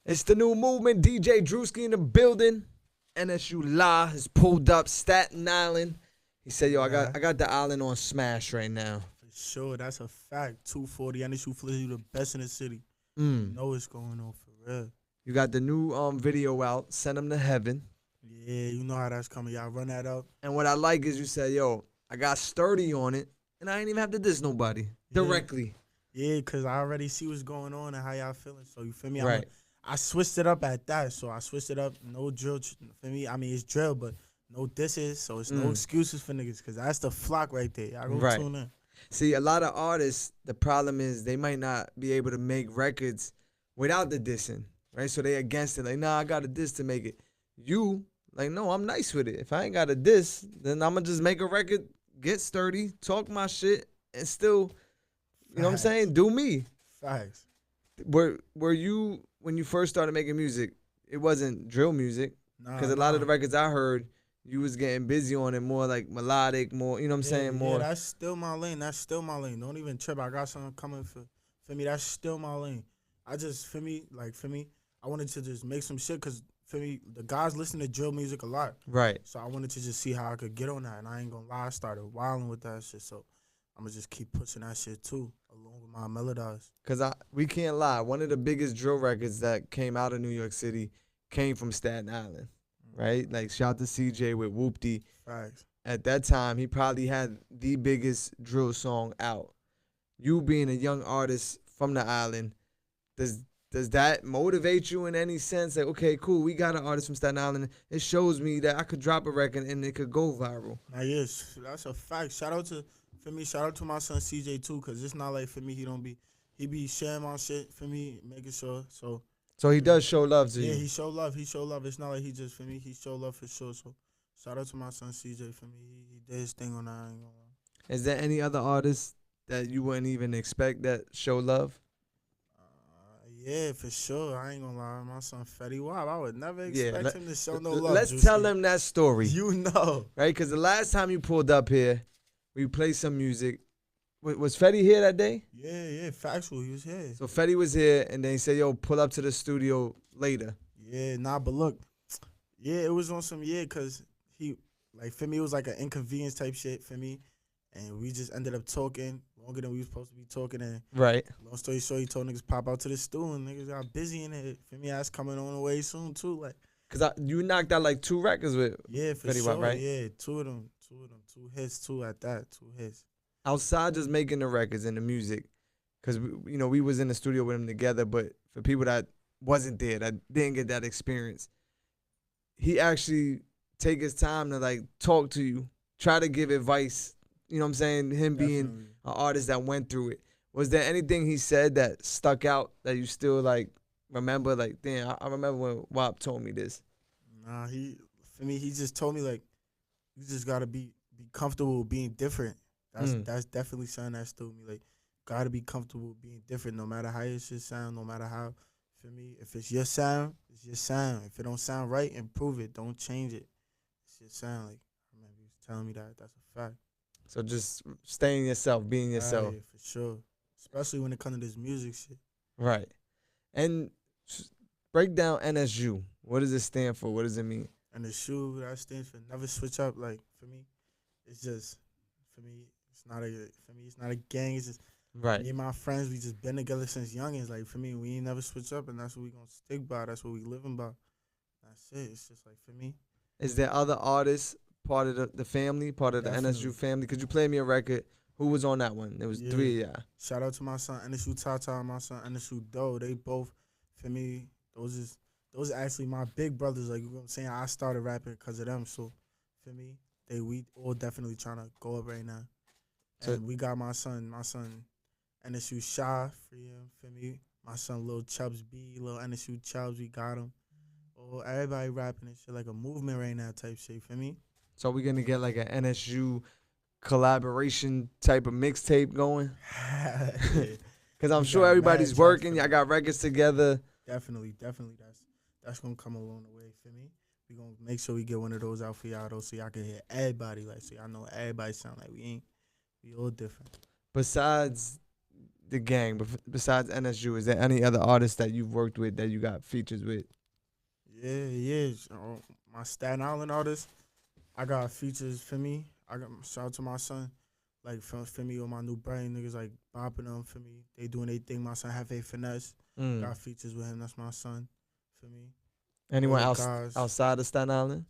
It's the new movement. DJ Drewski in the building. NSU LAH has pulled up Staten Island. He said, "Yo, Yeah, I got the island on smash right now." for sure. That's a fact. 240 NSU Flizzy, the best in the city. You Mm. know what's going on for real. You got the new video out. Send them to heaven. Yeah, you know how that's coming. Y'all run that up. And what I like is you said, "Yo, I got sturdy on it, and I ain't even have to diss nobody directly." Yeah, because I already see what's going on and how y'all feeling. So, you feel me? Right. I switched it up at that. So, I switched it up. No drill. Feel me? I mean, it's drill, but no disses. So, it's no excuses for niggas because that's the flock right there. Y'all go Right. tune in. See, a lot of artists, the problem is they might not be able to make records without the dissing, right? So they against it. Like, nah, I got a diss to make it. You, like, no, I'm nice with it. If I ain't got a diss, then I'm going to just make a record, get sturdy, talk my shit, and still, you know what I'm saying? Do me. Facts. Were you, when you first started making music, it wasn't drill music? Because a lot of the records I heard, you was getting busy on it, more like melodic, more, you know what I'm saying? More. Yeah, that's still my lane. That's still my lane. Don't even trip. I got something coming for me. That's still my lane. I just, for me, I wanted to just make some shit because, for me, the guys listen to drill music a lot. Right. So I wanted to just see how I could get on that. And I ain't going to lie, I started wilding with that shit. So I'm going to just keep pushing that shit too, along with my melodies. Because we can't lie. One of the biggest drill records that came out of New York City came from Staten Island, right? Like, shout out to CJ with Whoopty. Facts. At that time, he probably had the biggest drill song out. You being a young artist from the island, does that motivate you in any sense? Like, okay, cool, we got an artist from Staten Island. It shows me that I could drop a record and it could go viral. Now, yes, that's a fact. Shout out to my son CJ too, because it's not like, for me, he be sharing my shit for me, making sure. So he does show love to you. Yeah, he show love. It's not like he just, for me, he show love for sure. So shout out to my son CJ for me. He did his thing on that. I ain't gonna lie. Is there any other artists that you wouldn't even expect that show love? Yeah, for sure. I ain't gonna lie. My son Fetty Wap, I would never expect him to show no love. Let's Drewski. tell them that story. You know. Right? Because the last time you pulled up here, we played some music. Was Fetty here that day? Yeah, factual. He was here. So Fetty was here, and then he said, "Yo, pull up to the studio later." Yeah, but look. Yeah, it was on some, because he, like, for me, it was like an inconvenience type shit for me. And we just ended up talking longer than we was supposed to be talking. And right. Long story short, he told niggas pop out to the stool, and niggas got busy in it. For me, that's coming on the way soon too. Like, cause you knocked out like 2 records with for Fetty sure. Wap, right? Yeah, two of them, 2 hits, 2 at that, 2 hits. Outside just making the records and the music, cause we was in the studio with him together. But for people that wasn't there, that didn't get that experience, he actually take his time to like talk to you, try to give advice. You know what I'm saying? Him being an artist that went through it. Was there anything he said that stuck out that you still like remember? Like, damn, I remember when WAP told me this. Nah, for me, he just told me, like, you just gotta be comfortable with being different. That's definitely something that stood me. Like, gotta be comfortable with being different, no matter how your shit sound, no matter how. For me, if it's your sound, it's your sound. If it don't sound right, improve it. Don't change it. It's your sound. Like, I remember he was telling me that. That's a fact. So just staying yourself, being yourself. Yeah, for sure. Especially when it comes to this music shit. Right. And break down NSU. What does it stand for? What does it mean? NSU, that stands for never switch up. Like, for me, it's just, it's not a gang. It's just, right. Me and my friends, we just been together since youngins. Like, for me, we ain't never switch up, and that's what we gonna stick by. That's what we living by. That's it. It's just like, for me. Is there other artists part of the family, part of the NSU family? Could you play me a record? Who was on that one? There was 3 of y'all. Shout out to my son NSU Tata and my son NSU Doe. They both, for me, those are actually my big brothers. Like, you know what I'm saying? I started rapping because of them. So, for me, we all definitely trying to go up right now. And we got my son NSU Shy for him, for me. My son Lil Chubbs B, Lil NSU Chubbs, we got him. Oh, everybody rapping and shit, like a movement right now type shit, for me. So we're going to get like an NSU collaboration type of mixtape going? Because I'm sure everybody's working. Y'all got records together. Definitely. That's going to come along the way for me. We're going to make sure we get one of those out for y'all, though, so y'all can hear everybody. Like, so y'all know everybody sound like we all different. Besides the gang, besides NSU, is there any other artists that you've worked with that you got features with? Yeah. My Staten Island artists, I got features for me. I got shout out to my son, like for me with my new brain niggas like bopping them for me. They doing their thing. My son Hefe Finesse got features with him. That's my son for me. Anyone All the else guys. outside of Staten Island?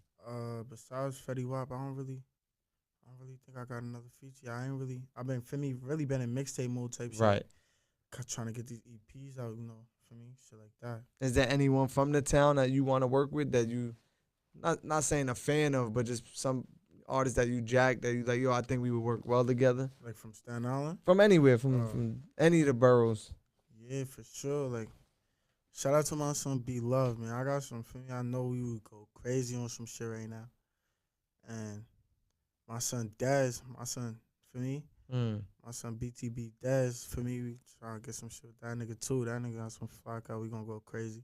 Besides Fetty Wap, I don't really think I got another feature. I've been for me really been in mixtape mode type shit. Right. Trying to get these EPs out, for me, shit like that. Is there anyone from the town that you want to work with that you, not saying a fan of, but just some artists that you jack that you like, yo, I think we would work well together? Like from Staten Island? From anywhere, from any of the boroughs. Yeah, for sure. Like, shout out to my son B Love, man. I got some for me. I know we would go crazy on some shit right now. And my son Dez, for me. My son BTB Dez, for me, we trying to get some shit with that nigga too. That nigga got some flock out. We gonna go crazy.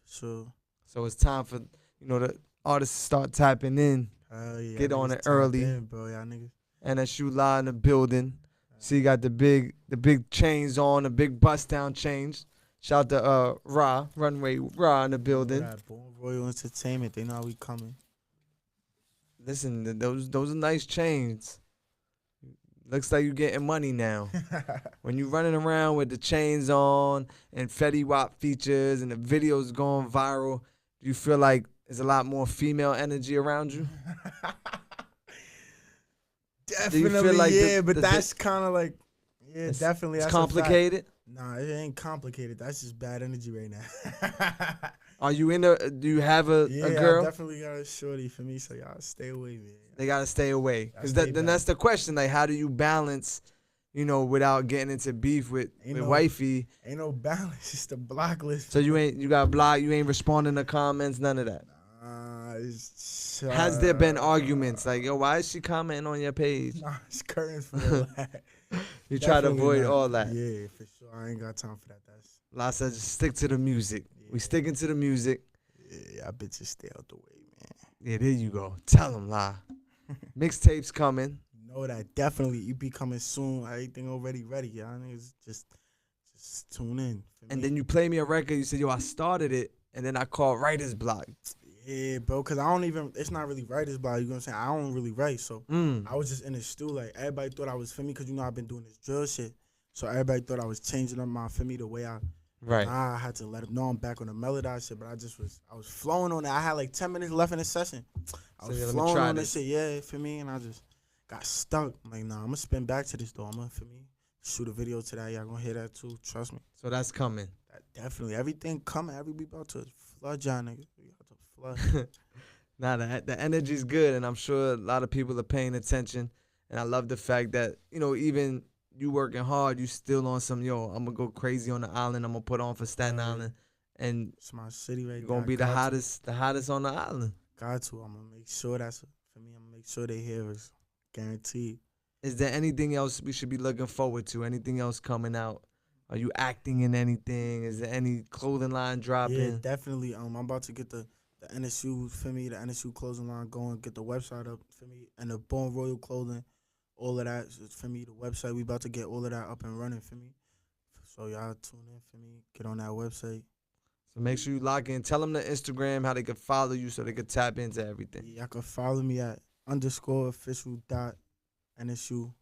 So it's time for, the artists to start tapping in. Yeah, get on it early. Bro, y'all niggas. NSU LAH in the building. See, you got the big chains on, the big bust down chains. Shout out to Runway Ra in the building. Born Royal Entertainment, they know how we coming. Listen, those are nice chains. Looks like you getting money now. When you running around with the chains on and Fetty Wap features and the videos going viral, do you feel like there's a lot more female energy around you? Definitely, like yeah, but that's kind of like, yeah, definitely. It's complicated? Nah, it ain't complicated. That's just bad energy right now. Are you do you have a girl? I definitely got a shorty for me, so y'all stay away, man. They got to stay away. Because then that's the question. Like, how do you balance, without getting into beef with wifey? Ain't no balance. It's the block list. So you got blocked. You ain't responding to comments, none of that? Has there been arguments? Like, yo, why is she commenting on your page? Nah, it's curtains for that. You try to avoid all that. Yeah, for sure. I ain't got time for that. La said, just stick to the music. Yeah. We sticking to the music. Yeah, y'all bitches stay out the way, man. Yeah, there you go. Tell them, La. Mixtapes coming. You know that. Definitely. EP coming soon. Everything already ready. Y'all niggas just tune in. And then you play me a record. You said, yo, I started it. And then I called writer's block. Yeah, bro, because it's not really writer's block. You know what I'm saying? I don't really write. So I was just in the stew. Like, everybody thought I was for me because, I've been doing this drill shit. So everybody thought I was changing up my for me the way I. Right. I had to let them know I'm back on the melodize shit, but I was flowing on it. I had like 10 minutes left in the session. I was flowing on this shit, yeah, for me, and I just got stuck. I'm like, nah, I'm gonna spin back to this though. I'm gonna, for me, shoot a video to that. Y'all gonna hear that too. Trust me. So that's coming. Definitely. Everything coming. We about to flood y'all niggas. We about to flood. Nah, the energy's good, and I'm sure a lot of people are paying attention. And I love the fact that, even you working hard, you still on some, yo, I'm going to go crazy on the island. I'm going to put on for Staten Island. And it's my city right now. You're going to be the hottest on the island. Got to. I'm going to make sure for me, I'm going to make sure they hear us. Guaranteed. Is there anything else we should be looking forward to? Anything else coming out? Are you acting in anything? Is there any clothing line dropping? Yeah, definitely. I'm about to get the NSU, for me, the NSU clothing line going, get the website up for me, and the Born Royal clothing. All of that for me, the website, we about to get all of that up and running for me. So y'all tune in for me, get on that website. So make sure you lock in. Tell them the Instagram, how they can follow you so they can tap into everything. Yeah, y'all can follow me at _official.NSU_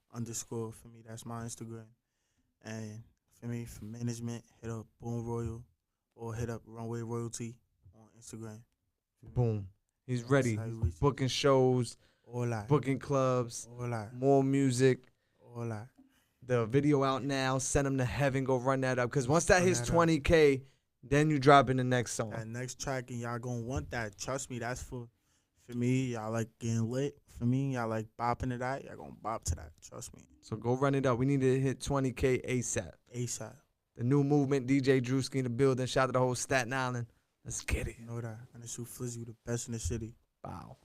for me. That's my Instagram. And for me, for management, hit up Boom Royal or hit up Runway Royalty on Instagram. Boom. He's ready. He's booking shows. All that. Booking clubs, all that. More music. All that. The video out now. Send them to heaven. Go run that up. Because once that hits 20K, then you drop in the next song. That next track, and y'all going to want that. Trust me, that's for me. Y'all like getting lit. For me, y'all like bopping it out. Y'all going to bop to that. Trust me. So go run it up. We need to hit 20K ASAP. ASAP. The new movement, DJ Drewski in the building. Shout out to the whole Staten Island. Let's get it. You know that. And it's who Flizzy, the best in the city. Wow.